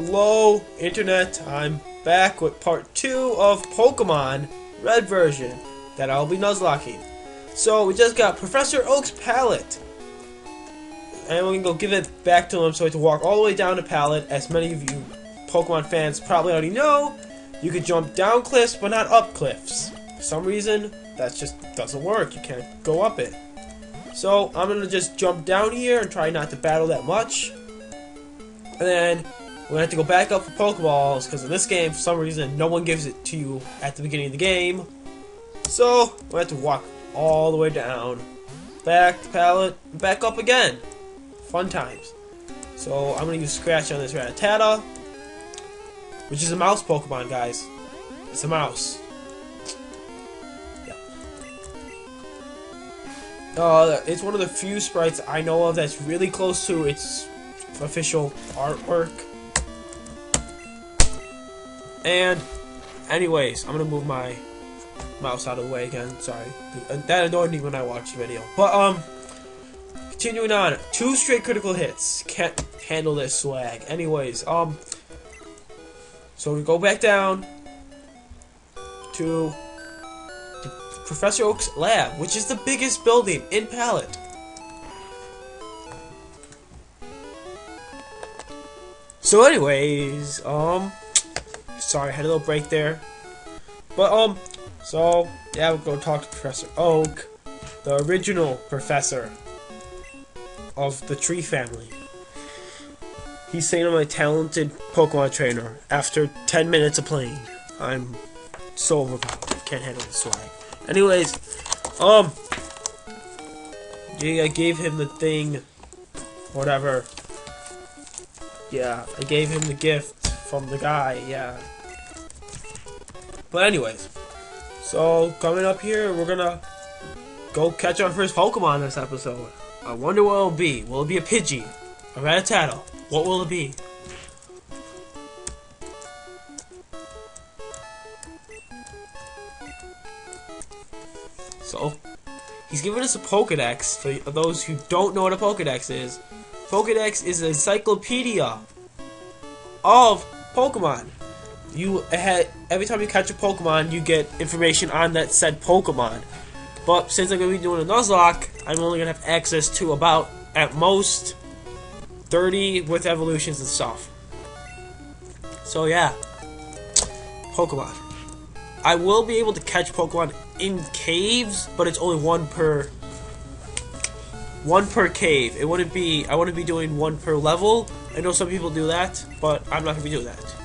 Hello, Internet. I'm back with part 2 of Pokemon Red version that I'll be nuzlocking. So, we just got Professor Oak's pallet. And we're going to go give it back to him so we have to walk all the way down to pallet. As many of you Pokemon fans probably already know, you can jump down cliffs but not up cliffs. For some reason, that just doesn't work. You can't go up it. So, I'm going to just jump down here and try not to battle that much. And then we're going to have to go back up for Pokeballs, because in this game, for some reason, no one gives it to you at the beginning of the game. So, we're going to have to walk all the way down, back to pallet, back up again. Fun times. So, I'm going to use Scratch on this Rattata, which is a mouse Pokemon, guys. It's a mouse. Yeah. It's one of the few sprites I know of that's really close to its official artwork. And anyways, I'm gonna move my mouse out of the way again. Sorry, that annoyed me when I watched the video. But continuing on, 2 straight critical hits. Can't handle this swag. Anyways, so we go back down to Professor Oak's lab, which is the biggest building in Pallet. So anyways, sorry, I had a little break there. But, so, yeah, we'll go talk to Professor Oak, the original professor of the tree family. He's saying I'm a talented Pokemon trainer after 10 minutes of playing. I'm so overpowered, can't handle the swag. Anyways, yeah, I gave him the thing, whatever. Yeah, I gave him the gift from the guy, yeah. But anyways, so coming up here, we're gonna go catch our first Pokemon this episode. I wonder what it'll be. Will it be a Pidgey? A Rattata? What will it be? So, he's giving us a Pokedex. For those who don't know what a Pokedex is, Pokedex is an encyclopedia of Pokemon. Every time you catch a Pokemon, you get information on that said Pokemon. But since I'm going to be doing a Nuzlocke, I'm only going to have access to about, at most, 30 with evolutions and stuff. So yeah, Pokemon. I will be able to catch Pokemon in caves, but it's only one per cave. I wouldn't be doing one per level. I know some people do that, but I'm not gonna be doing that.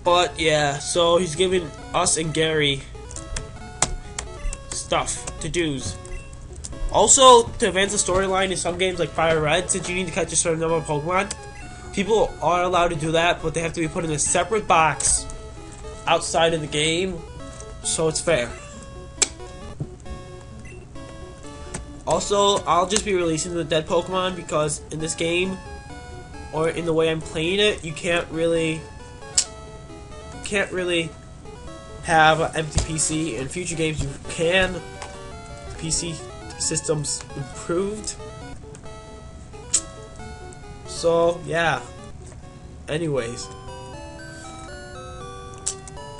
But yeah, so he's giving us and Gary stuff to do's. Also, to advance the storyline in some games like Fire Red, since you need to catch a certain number of Pokemon, people are allowed to do that, but they have to be put in a separate box outside of the game, so it's fair. Also, I'll just be releasing the dead Pokemon because in this game, or in the way I'm playing it, you can't really have an empty PC. In future games, you can. PC systems improved. So yeah. Anyways,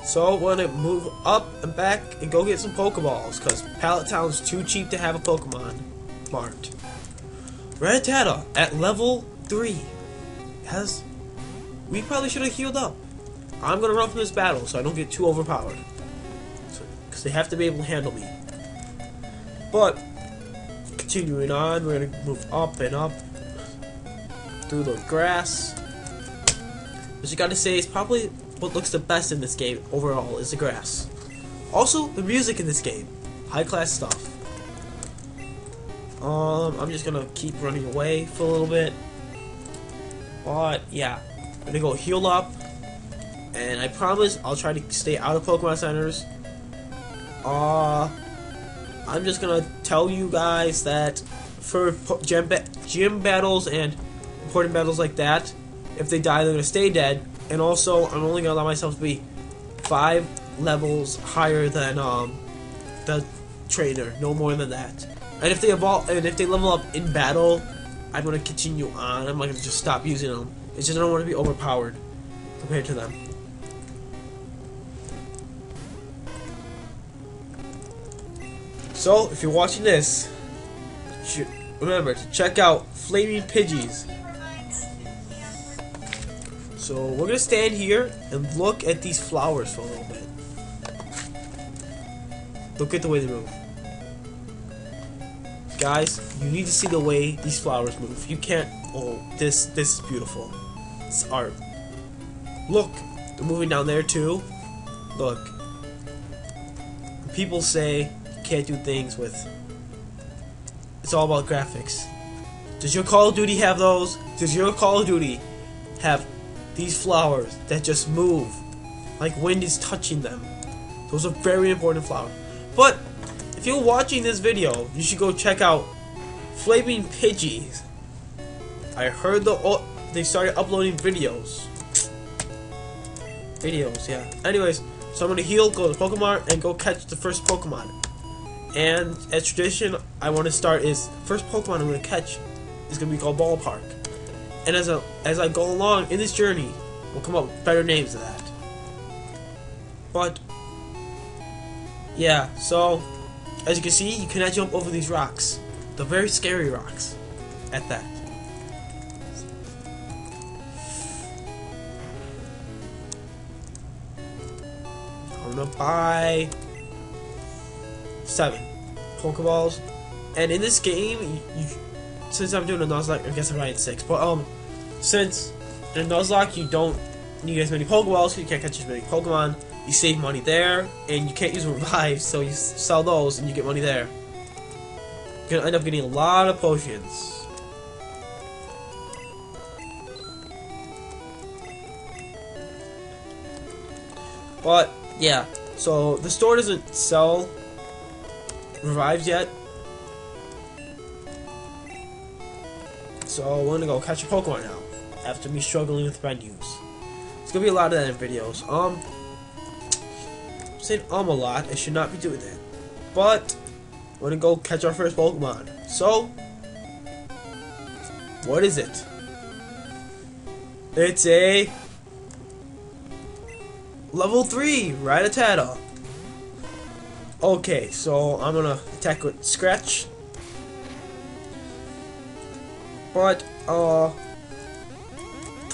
so we're gonna move up and back and go get some Pokeballs, because Pallet Town's too cheap to have a Pokemon marked. Rattata at level 3 we probably should have healed up. I'm gonna run from this battle so I don't get too overpowered, because they have to be able to handle me. But continuing on, we're gonna move up and up through the grass. But you gotta say, it's probably what looks the best in this game overall is the grass. Also, the music in this game, high class stuff. I'm just gonna keep running away for a little bit. But yeah, I'm gonna go heal up, and I promise I'll try to stay out of Pokemon centers. I'm just gonna tell you guys that for gym battles and important battles like that, if they die, they're gonna stay dead. And also, I'm only gonna allow myself to be 5 levels higher than the trainer, no more than that. And if they level up in battle, I'm gonna continue on. I'm not gonna just stop using them. It's just I don't want to be overpowered compared to them. So if you're watching this, remember to check out Flaming Pidgeys. So we're gonna stand here and look at these flowers for a little bit. Look at the way they move. Guys, you need to see the way these flowers move. You can't. Oh, this is beautiful. It's art. Look, they're moving down there too. Look. People say you can't do things with. It's all about graphics. Does your Call of Duty have those? Does your Call of Duty have these flowers that just move like wind is touching them? Those are very important flowers. But if you're watching this video, you should go check out Flaming Pidgeys. I heard they started uploading videos. Yeah. Anyways, so I'm gonna heal, go to Pokemon, and go catch the first Pokemon. And as tradition, I want to start is first Pokemon I'm gonna catch is gonna be called Ballpark. And as I go along in this journey, we'll come up with better names of that. But yeah, so as you can see, you cannot jump over these rocks. They're very scary rocks at that. I'm gonna buy 7 Pokeballs. And in this game, since I'm doing a Nuzlocke, I guess I'm buying 6. But since in Nuzlocke you don't need as many Pokeballs, so you can't catch as many Pokemon. You save money there, and you can't use revives, so you sell those and you get money there. You're gonna end up getting a lot of potions. But yeah, so the store doesn't sell revives yet. So we're gonna go catch a Pokemon now after me struggling with menus. It's gonna be a lot of that in videos. Saying a lot. I should not be doing that. But we're gonna go catch our first Pokemon. So what is it? It's a level 3 Rattata. Okay, so I'm gonna attack with Scratch. But the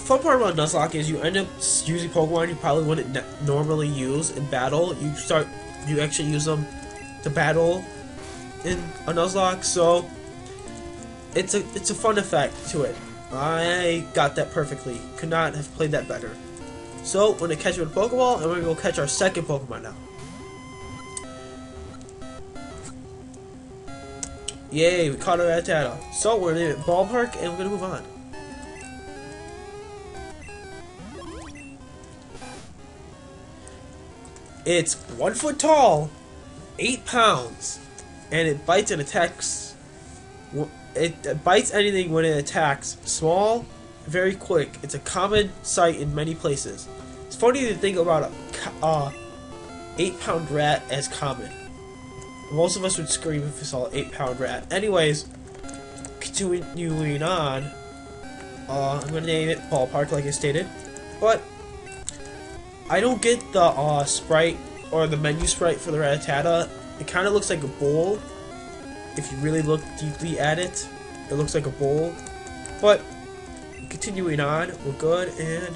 fun part about Nuzlocke is you end up using Pokemon you probably wouldn't normally use in battle. You actually use them to battle in a Nuzlocke, so it's a fun effect to it. I got that perfectly. Could not have played that better. So we're gonna catch him with a Pokeball, and we're gonna go catch our second Pokemon now. Yay, we caught a Rattata. So we're gonna name it Ballpark, and we're gonna move on. It's 1 foot tall, 8 pounds, and it bites and attacks. It bites anything when it attacks. Small, very quick. It's a common sight in many places. It's funny to think about a 8-pound rat as common. Most of us would scream if we saw an 8-pound rat. Anyways, continuing on, I'm gonna name it Ballpark, like I stated, but I don't get the sprite or the menu sprite for the Rattata. It kind of looks like a bowl. If you really look deeply at it, it looks like a bowl. But continuing on, we're good, and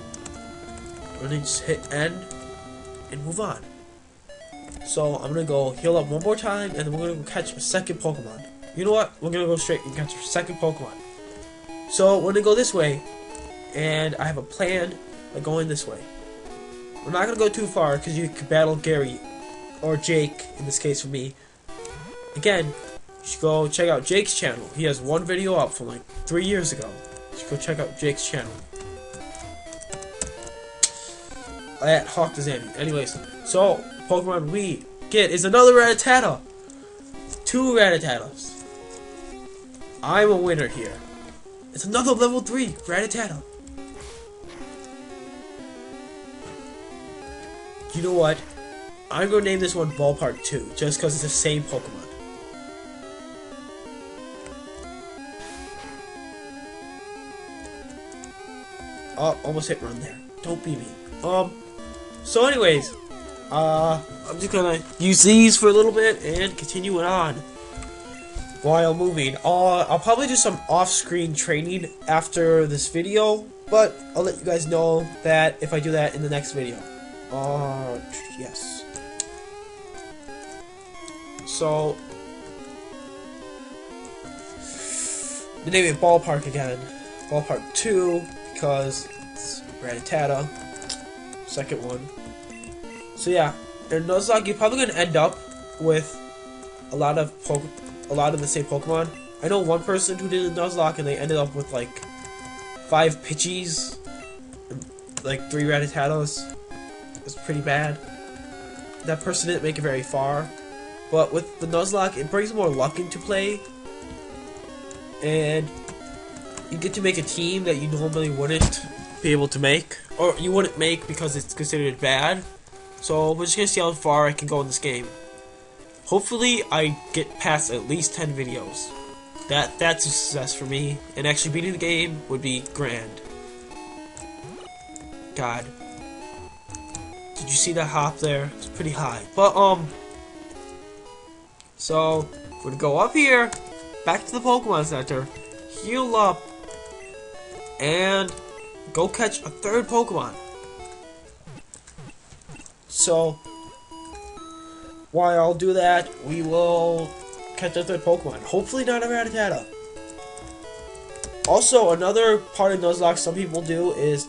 we're gonna just hit end and move on. So I'm gonna go heal up one more time, and then we're gonna go catch a second Pokemon. You know what? We're gonna go straight and catch a second Pokemon. So we're gonna go this way, and I have a plan by going this way. We're not gonna go too far because you could battle Gary or Jake in this case for me. Again, you should go check out Jake's channel. He has one video up from like 3 years ago. You should go check out Jake's channel at Hawk2Zandy. Anyways, so Pokemon we get is another Rattata. 2 Rattatas. I'm a winner here. It's another level 3 Rattata. You know what? I'm gonna name this one Ballpark 2, just because it's the same Pokemon. Oh, almost hit run there. Don't be me. So anyways, I'm just gonna use these for a little bit and continue it on while moving. I'll probably do some off-screen training after this video, but I'll let you guys know that if I do that in the next video. Yes. So, the name it Ballpark again. Ballpark 2, because it's Rattata. Second one. So yeah, in Nuzlocke, you're probably gonna end up with a lot of the same Pokemon. I know one person who did a Nuzlocke and they ended up with like 5 Pidgeys, and like 3 Rattatas. It's pretty bad. That person didn't make it very far, but with the Nuzlocke, it brings more luck into play, and you get to make a team that you normally wouldn't be able to make, or you wouldn't make because it's considered bad. So we're just gonna see how far I can go in this game. Hopefully I get past at least 10 videos. That's a success for me, and actually beating the game would be grand. God. Did you see that hop there? It's pretty high. But so we're gonna go up here, back to the Pokemon Center, heal up, and go catch a 3rd Pokemon. So while I'll do that, we will catch a 3rd Pokemon. Hopefully not a Rattata. Also, another part of Nuzlocke some people do is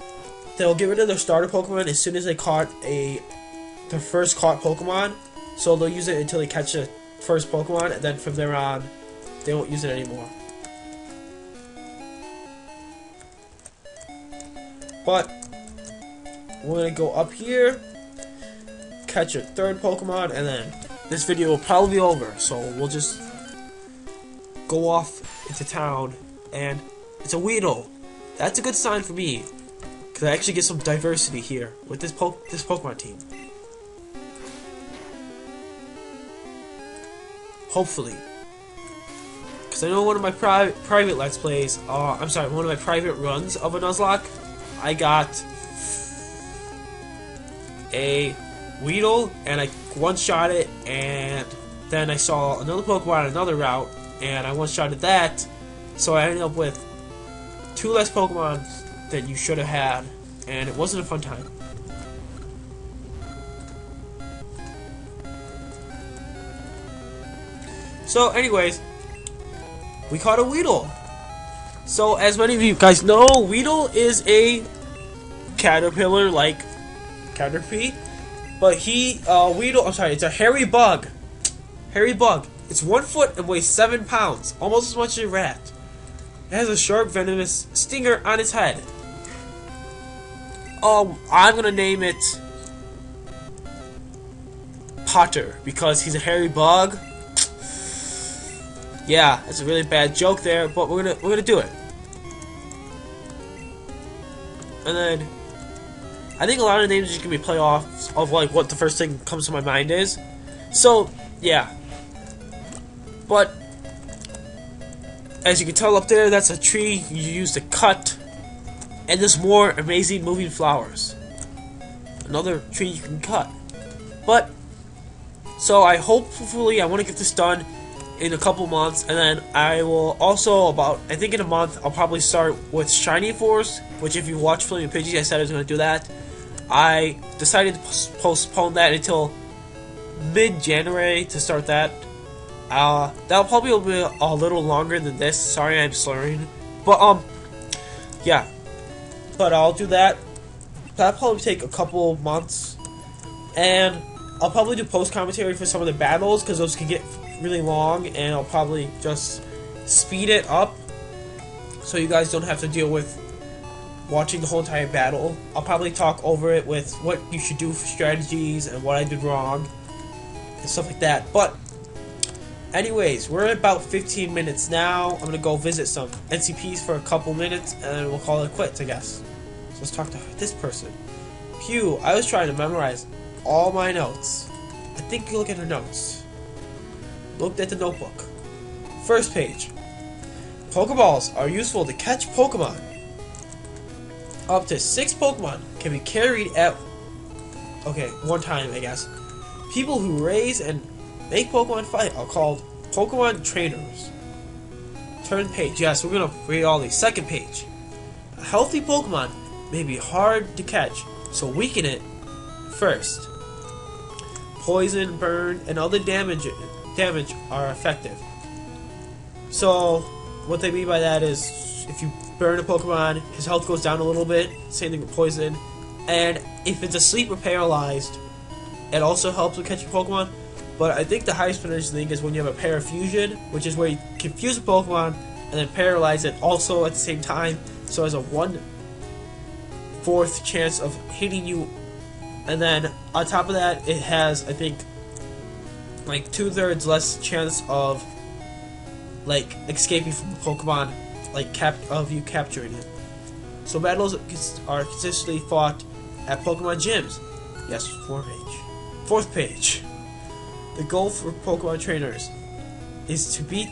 they'll get rid of their starter Pokemon as soon as they caught their first caught Pokemon. So they'll use it until they catch the first Pokemon, and then from there on, they won't use it anymore. But we're gonna go up here, catch a 3rd Pokemon, and then this video will probably be over. So we'll just go off into town, and it's a Weedle. That's a good sign for me, because I actually get some diversity here with this Pokemon team. Hopefully. Because I know one of my private Let's Plays, one of my private runs of a Nuzlocke, I got a Weedle, and I one-shot it, and then I saw another Pokemon on another route, and I one-shotted that, so I ended up with 2 less Pokemon than you should have had, and it wasn't a fun time. So anyways, we caught a Weedle. So as many of you guys know, Weedle is a caterpillar like Caterpie, but it's a hairy bug. Hairy bug. It's 1 foot and weighs 7 pounds, almost as much as a rat. It has a sharp, venomous stinger on its head. I'm gonna name it Potter because he's a hairy bug. Yeah, that's a really bad joke there, but we're gonna do it. And then I think a lot of names are just gonna be playoffs of like what the first thing comes to my mind is. So yeah, but as you can tell up there, that's a tree you use to cut, and there's more amazing moving flowers. Another tree you can cut. But so I want to get this done in a couple months, and then I will also I think in a month I'll probably start with Shiny Force, which if you watch Flaming Pidgey, I said I was going to do that. I decided to postpone that until mid-January to start that. That'll probably be a little longer than this. Sorry, I'm slurring. But yeah. But I'll do that. That'll probably take a couple months, and I'll probably do post commentary for some of the battles because those can get really long, and I'll probably just speed it up so you guys don't have to deal with watching the whole entire battle. I'll probably talk over it with what you should do for strategies and what I did wrong and stuff like that. But anyways, we're at about 15 minutes now. I'm gonna go visit some NCPs for a couple minutes, and then we'll call it quits, I guess. So let's talk to this person. Phew, I was trying to memorize all my notes. I think you look at her notes. Looked at the notebook. First page. Pokeballs are useful to catch Pokemon. up to 6 Pokemon can be carried at one time, I guess. People who raise and make Pokemon fight are called Pokemon trainers. Turn page. Yes, we're gonna read all these. Second page. A healthy Pokemon may be hard to catch, so weaken it first. Poison, burn, and other damage are effective. So, what they mean by that is, if you burn a Pokemon, his health goes down a little bit. Same thing with poison. And if it's asleep or paralyzed, it also helps with catching Pokemon. But I think the highest potential thing is when you have a Parafusion, which is where you confuse a Pokemon and then paralyze it also at the same time. So it has a 1/4 chance of hitting you. And then on top of that, it has, I think, like 2/3 less chance of like escaping from the Pokemon, like of you capturing it. So battles are consistently fought at Pokemon gyms. Yes, 4th page. The goal for Pokemon trainers is to beat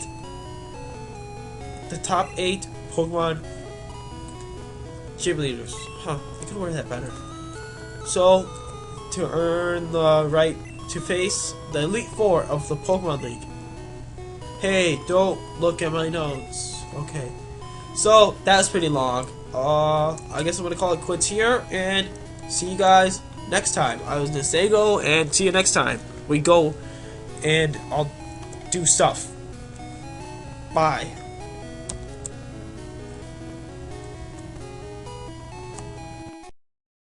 the top 8 Pokemon gym leaders. I could word that better. So, to earn the right to face the Elite 4 of the Pokemon League. Hey, don't look at my notes. Okay. So, that's pretty long. I guess I'm going to call it quits here, and see you guys next time. I was Nisego, and see you next time. We go, and I'll do stuff. Bye.